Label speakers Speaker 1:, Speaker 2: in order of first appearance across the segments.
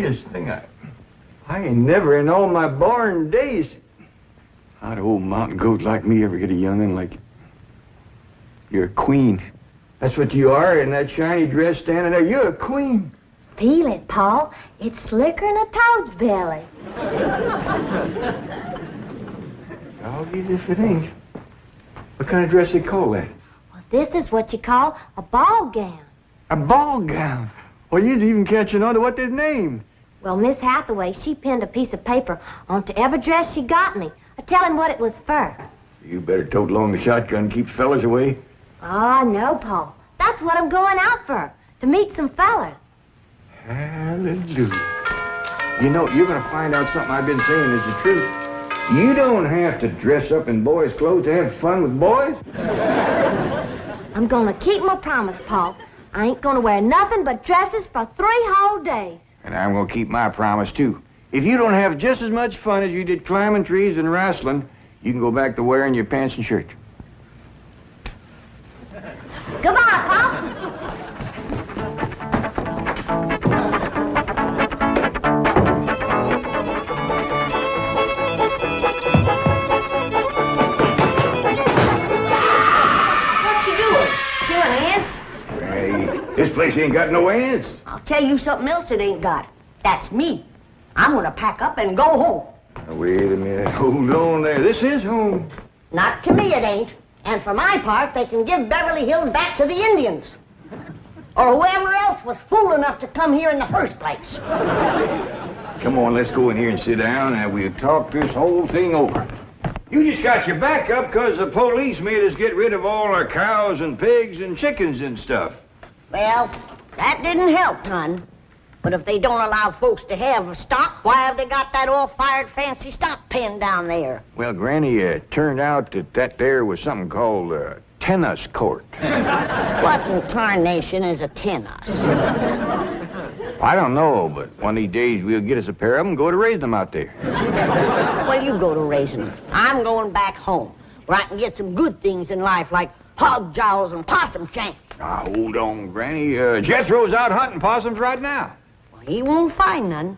Speaker 1: funniest thing I
Speaker 2: ain't never in all my born days.
Speaker 1: How'd old mountain goat like me ever get a young'un like you? You're a queen.
Speaker 2: That's what you are in that shiny dress standing there. You're a queen.
Speaker 3: Feel it, Paul. It's slicker than a toad's belly.
Speaker 2: Doggies if it ain't. What kind of dress they call that?
Speaker 3: Well, this is what you call a ball gown.
Speaker 2: A ball gown? Well, you's even catching on to what they's named.
Speaker 3: Well, Miss Hathaway, she pinned a piece of paper onto every dress she got me, telling what it was for.
Speaker 2: You better tote along the shotgun and keep fellas away.
Speaker 3: Oh, no, Paul. That's what I'm going out for, to meet some fellas.
Speaker 2: Hallelujah. You know, you're going to find out something I've been saying is the truth. You don't have to dress up in boys' clothes to have fun with boys.
Speaker 3: I'm going to keep my promise, Paul. I ain't going to wear nothing but dresses for 3 whole days.
Speaker 2: And I'm going to keep my promise, too. If you don't have just as much fun as you did climbing trees and wrestling, you can go back to wearing your pants and shirt.
Speaker 3: Goodbye, Paul.
Speaker 2: This place ain't got no ants.
Speaker 4: I'll tell you something else it ain't got. That's me. I'm gonna pack up and go home.
Speaker 2: Now, wait a minute. Hold on there. This is home.
Speaker 4: Not to me it ain't. And for my part, they can give Beverly Hills back to the Indians. Or whoever else was fool enough to come here in the first place.
Speaker 2: Come on, let's go in here and sit down and we'll talk this whole thing over. You just got your back up because the police made us get rid of all our cows and pigs and chickens and stuff.
Speaker 4: Well, that didn't help none. But if they don't allow folks to have stock, why have they got that all-fired fancy stock pen down there?
Speaker 2: Well, Granny, it turned out that there was something called a tennis court.
Speaker 4: What in tarnation is a tennis?
Speaker 2: I don't know, but one of these days we'll get us a pair of them and go to raise them out there.
Speaker 4: Well, you go to raising them. I'm going back home, where I can get some good things in life, like hog jowls and possum shanks.
Speaker 2: Now, hold on, Granny. Jethro's out hunting possums right now.
Speaker 4: Well, he won't find none.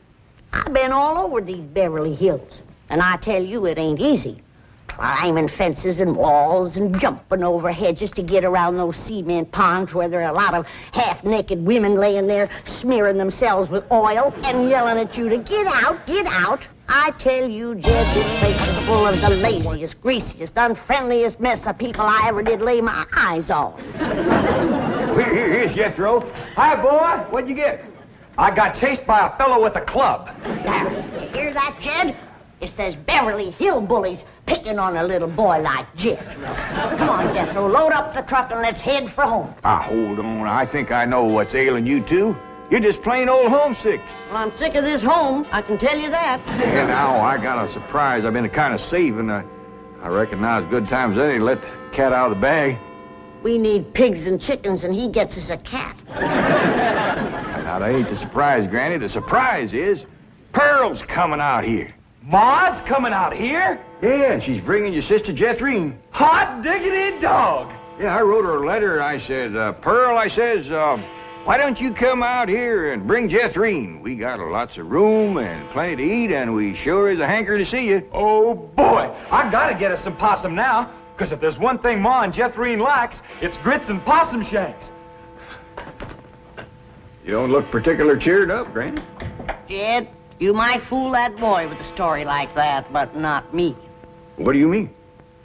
Speaker 4: I've been all over these Beverly Hills, and I tell you it ain't easy. Climbing fences and walls and jumping over hedges to get around those cement ponds where there are a lot of half-naked women laying there smearing themselves with oil and yelling at you to get out, get out. I tell you, Jed, this place is full of the laziest, greasiest, unfriendliest mess of people I ever did lay my eyes on.
Speaker 2: Here's Jethro. Hi, boy. What'd you get?
Speaker 5: I got chased by a fellow with a club.
Speaker 4: Now, you hear that, Jed? It says Beverly hillbillies picking on a little boy like Jethro. Come on, Jethro, load up the truck and let's head for home.
Speaker 2: Hold on. I think I know what's ailing you two. You're just plain old homesick.
Speaker 4: Well, I'm sick of this home, I can tell you that.
Speaker 2: Yeah, now I got a surprise I've been kind of saving. I reckon now's good time as any to let the cat out of the bag.
Speaker 4: We need pigs and chickens, and he gets us a cat.
Speaker 2: Now, that ain't the surprise, Granny. The surprise is Pearl's coming out here.
Speaker 5: Ma's coming out here?
Speaker 2: Yeah, and she's bringing your sister Jethrine.
Speaker 5: Hot diggity dog.
Speaker 2: Yeah, I wrote her a letter. I said, Pearl, I says, why don't you come out here and bring Jethrine? We got lots of room and plenty to eat, and we sure is a hanker to see you.
Speaker 5: Oh, boy. I gotta get us some possum now, because if there's one thing Ma and Jethrine likes, it's grits and possum shanks.
Speaker 2: You don't look particular cheered up, Granny.
Speaker 4: Jed, you might fool that boy with a story like that, but not me.
Speaker 2: What do you mean?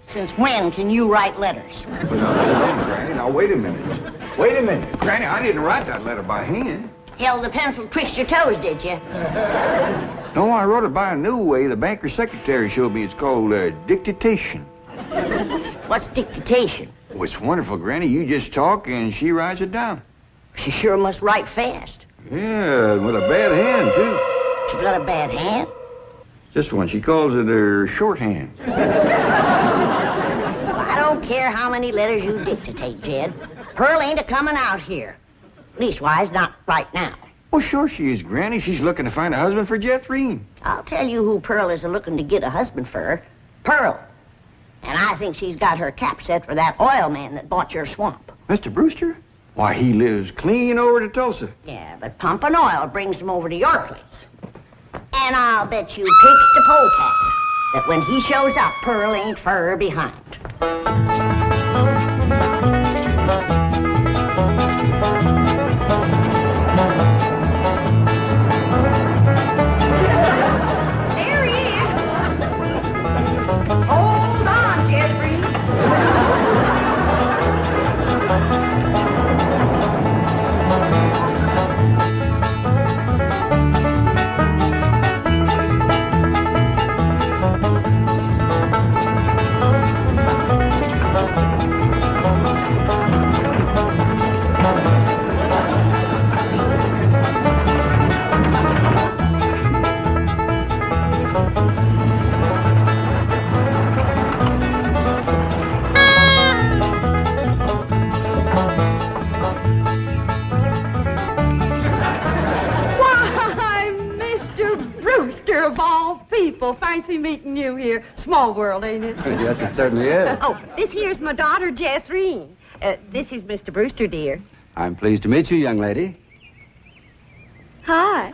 Speaker 4: Since when can you write letters?
Speaker 2: Well, now, hold on, Granny. Now, wait a minute. Wait a minute. Granny, I didn't write that letter by hand.
Speaker 4: Held the pencil twixt your toes, did you?
Speaker 2: No, I wrote it by a new way. The banker's secretary showed me. It's called dictation.
Speaker 4: What's dictation?
Speaker 2: Oh, it's wonderful, Granny. You just talk and she writes it down.
Speaker 4: She sure must write fast.
Speaker 2: Yeah, with a bad hand, too.
Speaker 4: She's got a bad hand?
Speaker 2: This one, she calls it her shorthand.
Speaker 4: I don't care how many letters you dictate, Jed. Pearl ain't a-coming out here. Leastwise, not right now.
Speaker 2: Well, sure she is, Granny. She's looking to find a husband for Jethrine.
Speaker 4: I'll tell you who Pearl is a-looking to get a husband for her. Pearl. And I think she's got her cap set for that oil man that bought your swamp.
Speaker 2: Mr. Brewster? Why, he lives clean over to Tulsa.
Speaker 4: Yeah, but pumping oil brings him over to your place. And I'll bet you pigs to polecats that when he shows up, Pearl ain't fur behind.
Speaker 6: There he is. Hold on, Jeffrey. Why, Mr. Brewster of all people. Fancy meeting you here. Small world, ain't it?
Speaker 7: Yes, it certainly is.
Speaker 6: Oh, this here's my daughter, Jethreen. This is Mr. Brewster, dear.
Speaker 7: I'm pleased to meet you, young lady.
Speaker 6: Hi.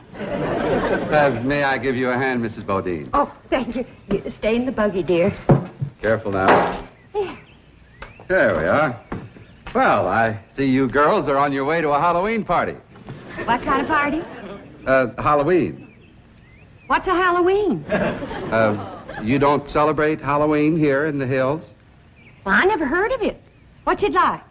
Speaker 7: May I give you a hand, Mrs. Bodine?
Speaker 6: Oh, thank you. You stay in the buggy, dear.
Speaker 7: Careful now. There we are. Well, I see you girls are on your way to a Halloween party.
Speaker 6: What kind of party?
Speaker 7: Halloween.
Speaker 6: What's a Halloween?
Speaker 7: You don't celebrate Halloween here in the hills?
Speaker 6: Well, I never heard of it. What's it like?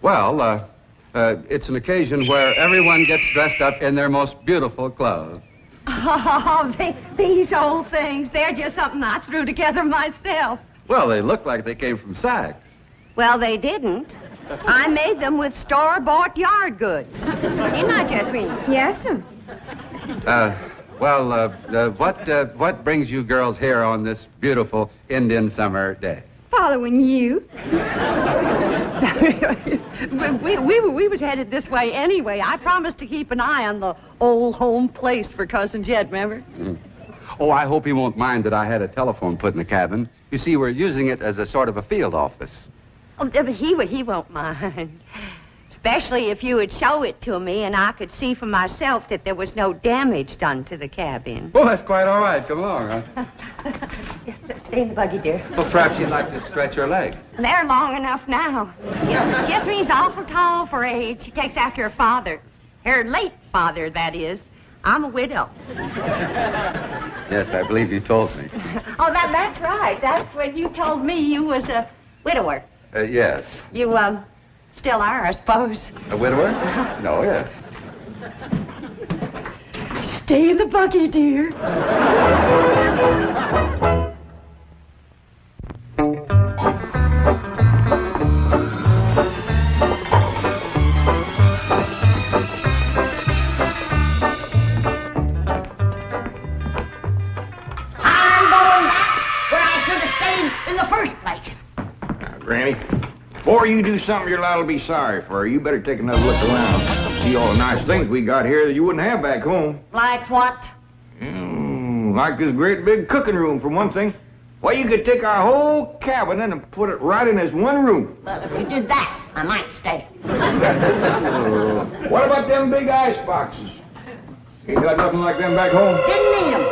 Speaker 7: Well, it's an occasion where everyone gets dressed up in their most beautiful clothes.
Speaker 6: Oh, these old things, they're just something I threw together myself.
Speaker 7: Well, they look like they came from Saks.
Speaker 6: Well, they didn't. I made them with store-bought yard goods. Didn't I, Jethreen? Yes, sir.
Speaker 7: What brings you girls here on this beautiful Indian summer day?
Speaker 6: Following you. we was headed this way anyway. I promised to keep an eye on the old home place for Cousin Jed, remember?
Speaker 7: Oh, I hope he won't mind that I had a telephone put in the cabin. You see, we're using it as a sort of a field office.
Speaker 6: Oh, he won't mind. Especially if you would show it to me and I could see for myself that there was no damage done to the cabin.
Speaker 7: Well, that's quite all right. Come along, huh?
Speaker 6: Stay in the buggy, dear.
Speaker 7: Well, perhaps you'd like to stretch your legs.
Speaker 6: They're long enough now. Jethreen's awful tall for her age. She takes after her father. Her late father, that is. I'm a widow.
Speaker 7: Yes, I believe you told me.
Speaker 6: Oh, that's right. That's when you told me you was a widower.
Speaker 7: Yes.
Speaker 6: You, still are, I suppose.
Speaker 7: A widower? No, yes.
Speaker 6: Stay in the buggy, dear.
Speaker 2: Granny, before you do something you're liable to be sorry for, you better take another look around. See all the nice things we got here that you wouldn't have back home.
Speaker 4: Like what?
Speaker 2: Like this great big cooking room, for one thing. Why, you could take our whole cabin and put it right in this one room.
Speaker 4: Well, if you did that, I might stay.
Speaker 2: What about them big ice boxes? Ain't got nothing like them back home?
Speaker 4: Didn't need 'em.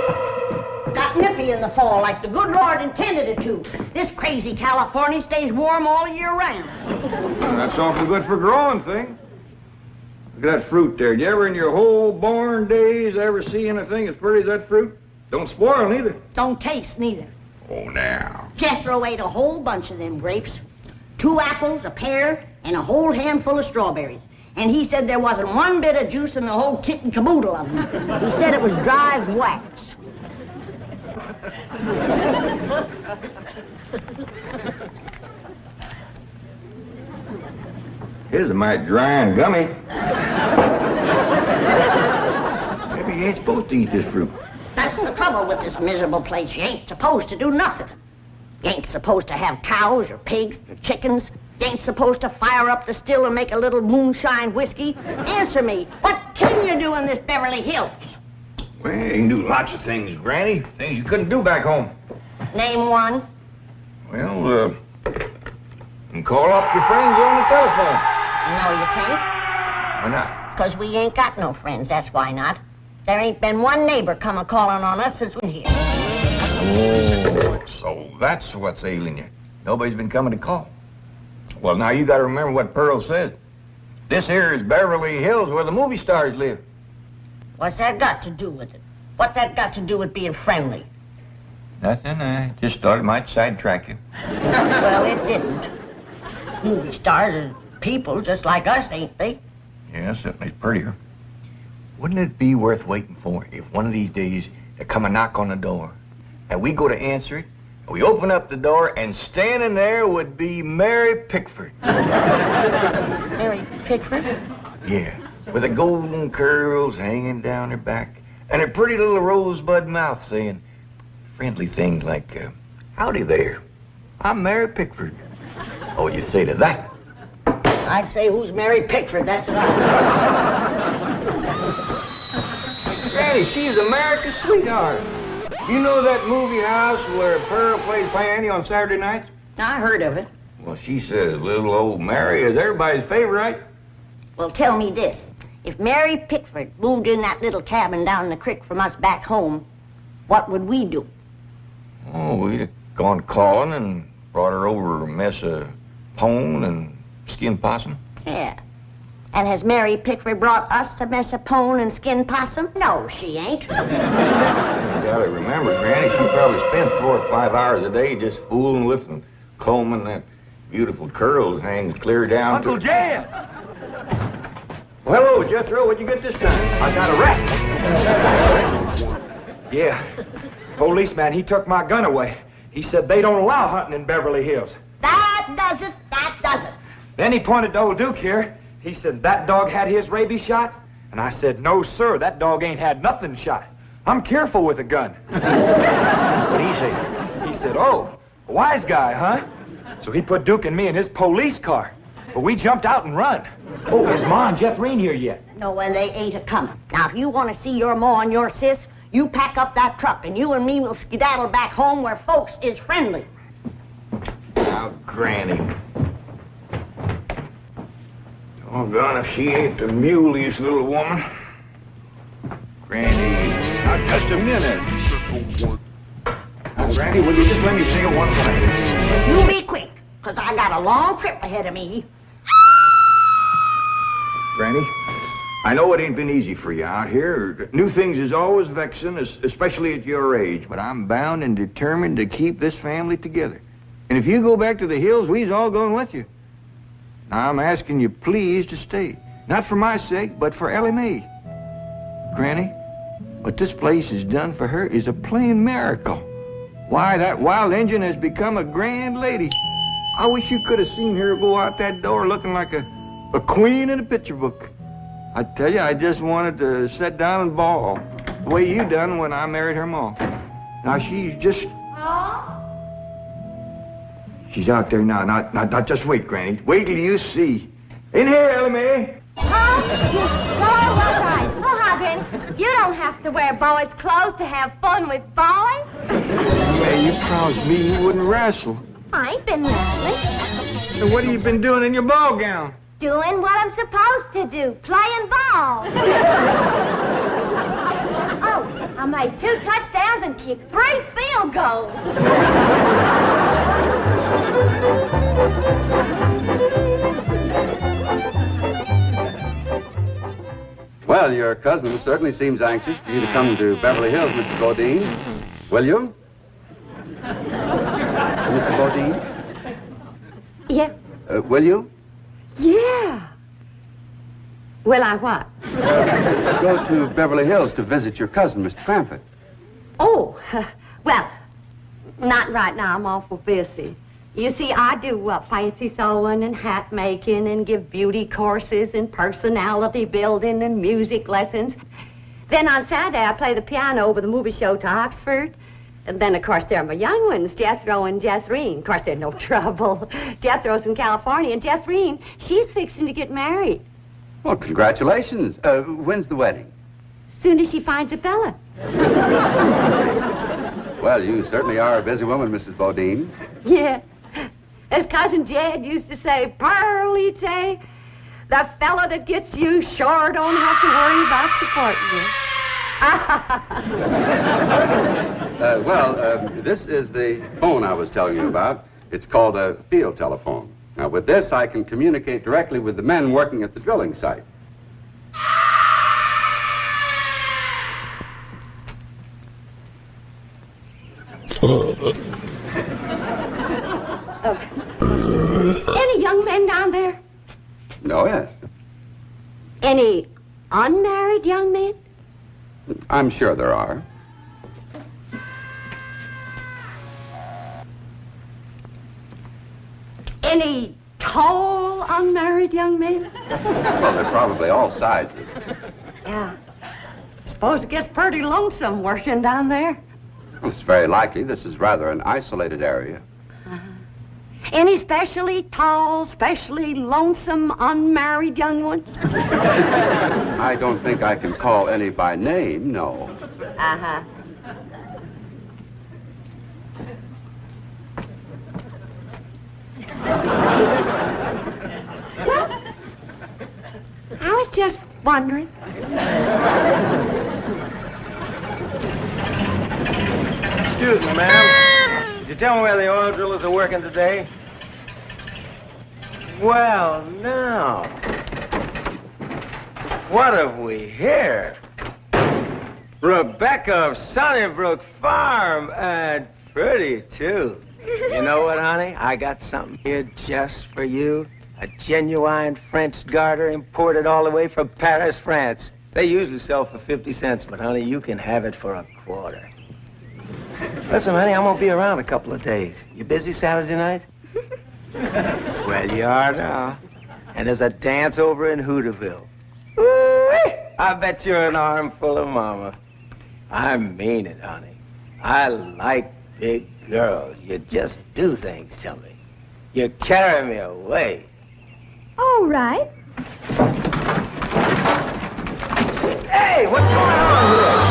Speaker 4: Got nippy in the fall like the good Lord intended it to. This crazy California stays warm all year round.
Speaker 2: That's awful good for growing things. Look at that fruit there. Did you ever in your whole born days ever see anything as pretty as that fruit? Don't spoil neither.
Speaker 4: Don't taste neither.
Speaker 2: Oh, now.
Speaker 4: Jethro ate a whole bunch of them grapes. 2 apples, a pear, and a whole handful of strawberries. And he said there wasn't one bit of juice in the whole kit and caboodle of them. He said it was dry as wax.
Speaker 2: His a mite dry and gummy. Maybe you ain't supposed to eat this fruit.
Speaker 4: That's the trouble with this miserable place. You ain't supposed to do nothing. You ain't supposed to have cows or pigs or chickens. You ain't supposed to fire up the still and make a little moonshine whiskey. Answer me, what can you do in this Beverly Hills?
Speaker 2: Well, you can do lots of things, Granny. Things you couldn't do back home.
Speaker 4: Name one.
Speaker 2: Well, you can call up your friends on the telephone.
Speaker 4: No, you can't.
Speaker 2: Why not?
Speaker 4: Because we ain't got no friends, that's why not. There ain't been one neighbor come a-calling on us since we're here.
Speaker 2: Oh, so that's what's ailing you. Nobody's been coming to call. Well, now you got to remember what Pearl said. This here is Beverly Hills, where the movie stars live.
Speaker 4: What's that got to do with it? What's that got to do with being friendly?
Speaker 2: Nothing. I just thought it might sidetrack you.
Speaker 4: Well, it didn't. Movie stars are people just like us, ain't they?
Speaker 2: Yeah, certainly it's prettier. Wouldn't it be worth waiting for if one of these days there come a knock on the door, and we go to answer it, and we open up the door, and standing there would be Mary Pickford.
Speaker 4: Mary Pickford?
Speaker 2: Yeah, with the golden curls hanging down her back, and her pretty little rosebud mouth saying friendly things like, howdy there, I'm Mary Pickford. Oh, what you'd say to that?
Speaker 4: I'd say, who's Mary Pickford? That's right.
Speaker 2: Granny, she's America's sweetheart. You know that movie house where Pearl played Fanny on Saturday nights?
Speaker 4: I heard of it.
Speaker 2: Well, she says little old Mary is everybody's favorite.
Speaker 4: Well, tell me this. If Mary Pickford moved in that little cabin down the creek from us back home, what would we do?
Speaker 2: Oh, we'd have gone calling and brought her over a mess of pone and skinned possum.
Speaker 4: Yeah. And has Mary Pickford brought us a mess of pone and skinned possum? No, she ain't.
Speaker 2: You gotta remember, Granny, she probably spent 4 or 5 hours a day just fooling with and combing that beautiful curls hangs clear down
Speaker 5: Uncle
Speaker 2: to...
Speaker 5: Jed!
Speaker 2: Well, hello, Jethro. What'd you get this time?
Speaker 5: I got arrested. Yeah. Policeman, he took my gun away. He said they don't allow hunting in Beverly Hills.
Speaker 4: That does it. That does it.
Speaker 5: Then he pointed to old Duke here. He said, that dog had his rabies shot? And I said, no, sir, that dog ain't had nothing shot. I'm careful with a gun.
Speaker 2: What'd he say?
Speaker 5: He said, oh, a wise guy, huh? So he put Duke and me in his police car. But we jumped out and run. Oh, is Ma and Jethreen here yet?
Speaker 4: No, and they ain't a-coming. Now, if you want to see your ma and your sis, you pack up that truck, and you and me will skedaddle back home where folks is friendly.
Speaker 2: Now, Granny. Doggone if she ain't the muleyest little woman. Granny, now just a minute. Now, Granny, will you just let me say it one time?
Speaker 4: You be quick, because I got a long trip ahead of me.
Speaker 2: Granny, I know it ain't been easy for you out here. New things is always vexing, especially at your age. But I'm bound and determined to keep this family together. And if you go back to the hills, we's all going with you. Now, I'm asking you please to stay. Not for my sake, but for Ellie Mae. Granny, what this place has done for her is a plain miracle. Why, that wild Injun has become a grand lady. I wish you could have seen her go out that door looking like a queen in a picture book. I tell you, I just wanted to sit down and bawl, the way you done when I married her ma. Now, she's just... She's out there now. Now, just wait, Granny. Wait till you see. In here, Ellie Mae.
Speaker 3: Huh? No, right. Oh, Hobbin, you don't have to wear boys' clothes to have fun with boys.
Speaker 2: May, you promised me you wouldn't wrestle.
Speaker 3: I ain't been wrestling.
Speaker 2: So what have you been doing in your ball gown?
Speaker 3: Doing what I'm supposed to do, playing ball. Oh, I made 2 touchdowns and kicked 3 field goals.
Speaker 7: Well, your cousin certainly seems anxious for you to come to Beverly Hills, Mrs. Bodine. Will you? Mrs. Bodine?
Speaker 6: Yeah.
Speaker 7: Will you?
Speaker 6: Yeah. Will I what?
Speaker 7: Go to Beverly Hills to visit your cousin, Mr. Cramford.
Speaker 6: Oh, well, not right now. I'm awful busy. You see, I do fancy sewing and hat making and give beauty courses and personality building and music lessons. Then on Saturday, I play the piano over the movie show to Oxford. And then, of course, there are my young ones, Jethro and Jethreen. Of course, they're no trouble. Jethro's in California, and Jethreen, she's fixing to get married.
Speaker 7: Well, congratulations. When's the wedding?
Speaker 6: Soon as she finds a fella.
Speaker 7: Well, you certainly are a busy woman, Mrs. Bodine.
Speaker 6: Yeah. As Cousin Jed used to say, Pearlie Tay, The fella that gets you sure don't have to worry about supporting you.
Speaker 7: This is the phone I was telling you about. It's called a field telephone. Now, with this, I can communicate directly with the men working at the drilling site.
Speaker 6: Any young men down there?
Speaker 7: Oh, yes.
Speaker 6: Any unmarried young men?
Speaker 7: I'm sure there are.
Speaker 6: Any tall unmarried young men?
Speaker 7: Well, they're probably all sizes.
Speaker 6: Yeah. Suppose it gets pretty lonesome working down there.
Speaker 7: Well, it's very likely. This is rather an isolated area.
Speaker 6: Any specially tall, specially lonesome, unmarried young ones?
Speaker 7: I don't think I can call any by name, no.
Speaker 6: Uh-huh. Well, I was just wondering.
Speaker 5: Excuse me, ma'am. Did you tell me where the oil drillers are working today? Well, now. What have we here? Rebecca of Sunnybrook Farm, and pretty, too. You know what, honey? I got something here just for you. A genuine French garter imported all the way from Paris, France. They usually sell for 50 cents, but, honey, you can have it for a quarter. Listen, honey, I'm gonna be around a couple of days. You busy Saturday night? Well, you are now. And there's a dance over in Hooterville. Woo-wee! I bet you're an armful of mama. I mean it, honey. I like big girls. You just do things to me. You carry me away.
Speaker 3: All right.
Speaker 5: Hey, what's going on here?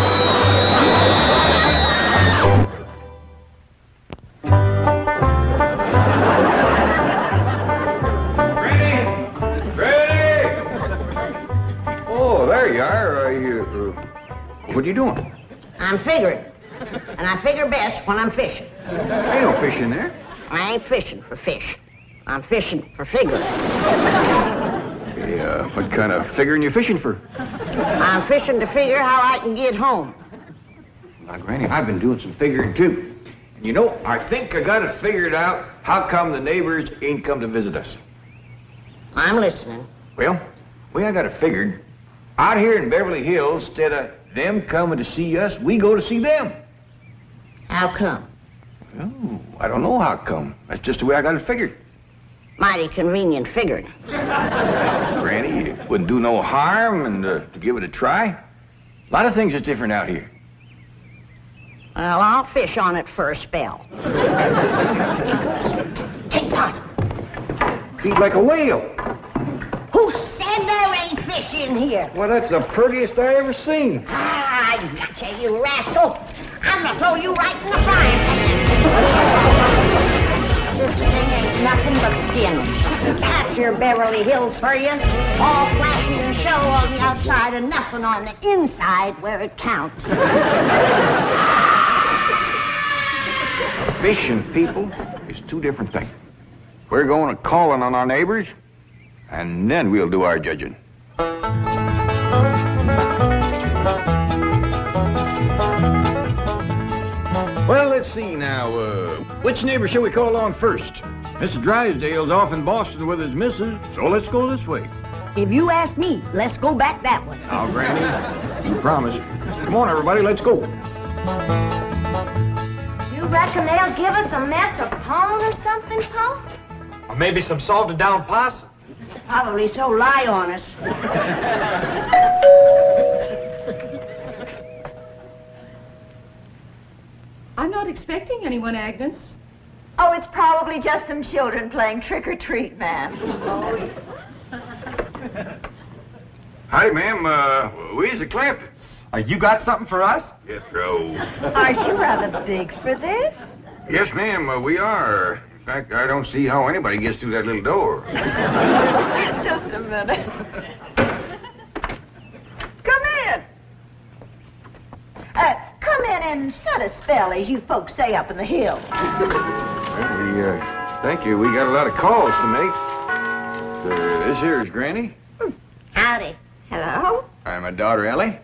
Speaker 2: There you are. What are you doing?
Speaker 4: I'm figuring. And I figure best when I'm fishing.
Speaker 2: Ain't no fish in there.
Speaker 4: I ain't fishing for fish. I'm fishing for figuring.
Speaker 2: Yeah, what kind of figuring you fishing for?
Speaker 4: I'm fishing to figure how I can get home.
Speaker 2: Now, Granny, I've been doing some figuring, too. And you know, I think I got it figured out how come the neighbors ain't come to visit us.
Speaker 4: I'm listening.
Speaker 2: Well, the way I got it figured, out here in Beverly Hills, instead of them coming to see us, we go to see them.
Speaker 4: How come?
Speaker 2: Oh, I don't know how come. That's just the way I got it figured.
Speaker 4: Mighty convenient figuring.
Speaker 2: Granny, it wouldn't do no harm and to give it a try. A lot of things is different out here.
Speaker 4: Well, I'll fish on it for a spell. Take possum.
Speaker 2: Feed like a whale.
Speaker 4: Who said there ain't fish in here?
Speaker 2: Well, that's the prettiest I ever seen.
Speaker 4: Ah, I gotcha, you rascal. I'm gonna throw you right in the frying pan. This thing ain't nothing but skin. That's your Beverly Hills for you. All flashy and show on the outside and nothing on the inside where it counts.
Speaker 2: Fish and people is two different things. We're going to calling on our neighbors, and then we'll do our judging. Well, let's see now. Which neighbor shall we call on first? Mr. Drysdale's off in Boston with his missus, so let's go this way.
Speaker 4: If you ask me, let's go back that way.
Speaker 2: Now, Granny, you promise. Come on, everybody, let's go.
Speaker 3: You reckon they'll give us a mess of pone or something, Pa?
Speaker 5: Or maybe some salted down possum.
Speaker 4: Probably so lie on us.
Speaker 8: I'm not expecting anyone, Agnes.
Speaker 3: Oh, it's probably just some children playing trick-or-treat, ma'am.
Speaker 2: Howdy, ma'am. We's the Clamptons.
Speaker 5: You got something for us?
Speaker 2: Yes, sir.
Speaker 3: Aren't you rather big for this?
Speaker 2: Yes, ma'am, we are. In fact, I don't see how anybody gets through that little door.
Speaker 6: Just a minute. Come in. Come in and set a spell, as you folks say up in the hill.
Speaker 2: Well, thank you. We got a lot of calls to make. This here is Granny.
Speaker 4: Howdy.
Speaker 6: Hello?
Speaker 2: I'm my daughter, Ellie.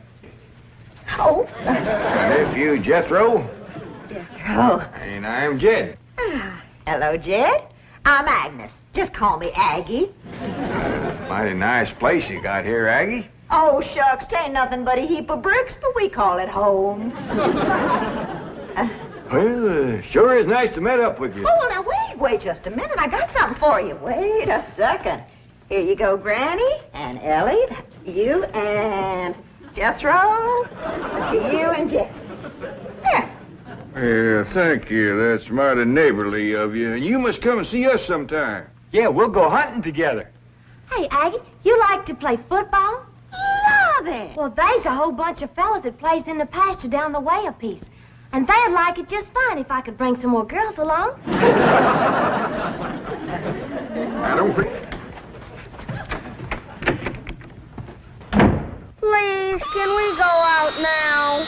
Speaker 6: Oh.
Speaker 2: My nephew, Jethro.
Speaker 6: Oh.
Speaker 2: And I'm Jed.
Speaker 6: Hello, Jed. I'm Agnes. Just call me Aggie.
Speaker 2: Mighty nice place you got here, Aggie.
Speaker 6: Oh, shucks, 'tain't nothing but a heap of bricks, but we call it home.
Speaker 2: Well, sure is nice to meet up with you.
Speaker 6: Oh, now wait just a minute. I got something for you. Wait a second. Here you go, Granny, and Ellie, that's you, and Jethro, you and Jed. There.
Speaker 2: Yeah, thank you. That's mighty neighborly of you. And you must come and see us sometime.
Speaker 5: Yeah, we'll go hunting together.
Speaker 3: Hey, Aggie, you like to play football?
Speaker 6: Love it.
Speaker 3: Well, there's a whole bunch of fellas that plays in the pasture down the way a piece. And they'd like it just fine if I could bring some more girls along.
Speaker 2: I don't forget.
Speaker 4: Please, can we go out now?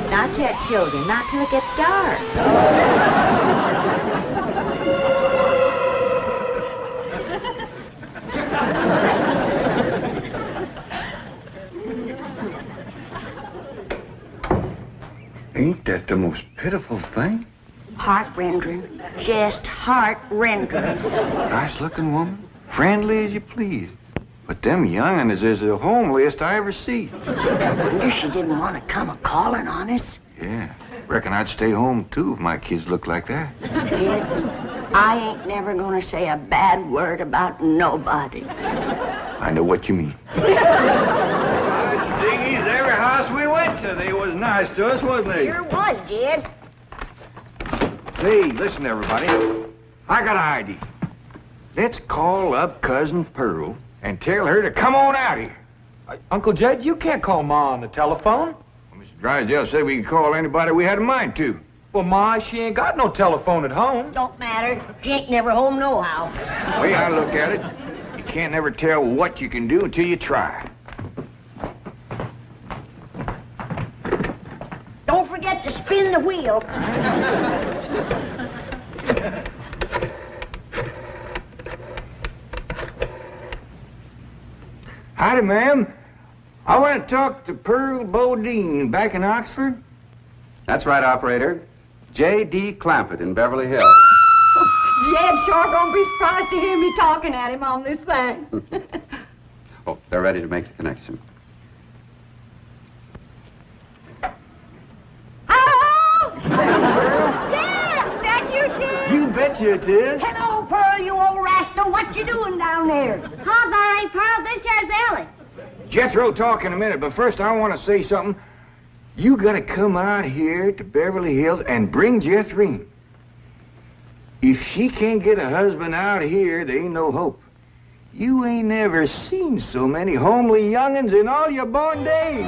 Speaker 6: Not yet, children. Not till it gets dark.
Speaker 1: Ain't that the most pitiful thing?
Speaker 4: Heart-rending. Just heart-rending.
Speaker 2: Nice-looking woman. Friendly as you please. But them young'uns is the homeliest I ever see.
Speaker 4: Wonder she didn't want to come a-calling on us.
Speaker 2: Yeah. Reckon I'd stay home, too, if my kids looked like that.
Speaker 4: Kid, I ain't never gonna say a bad word about nobody.
Speaker 2: I know what you mean. Diggies, every house we went to, they was nice to us, wasn't they?
Speaker 4: Sure was, Jed.
Speaker 2: Hey, listen, everybody. I got an idea. Let's call up Cousin Pearl and tell her to come on out here.
Speaker 5: Uncle Jed, you can't call Ma on the telephone.
Speaker 2: Well, Mr. Drysdale said we could call anybody we had a mind to.
Speaker 5: Well, Ma, she ain't got no telephone at home.
Speaker 4: Don't matter. She ain't never home nohow.
Speaker 2: The way I look at it, you can't never tell what you can do until you try.
Speaker 4: Don't forget to spin the wheel.
Speaker 2: Howdy, ma'am. I want to talk to Pearl Bodine back in Oxford.
Speaker 7: That's right, operator. J.D. Clampett in Beverly Hills.
Speaker 6: Jed's sure gonna be surprised to hear me talking at him on this thing.
Speaker 7: Oh, they're ready to make the connection.
Speaker 6: Hello? Jed! That you, Jed?
Speaker 2: You betcha it is.
Speaker 4: Hello, Pearl, you old rascal. What you doing down there?
Speaker 3: Huh, there ain't Pearl. This here's Ellie.
Speaker 2: Jethro talk in a minute, but first I want to say something. You gotta come out here to Beverly Hills and bring Jethrine. If she can't get a husband out here, there ain't no hope. You ain't never seen so many homely young'uns in all your born days.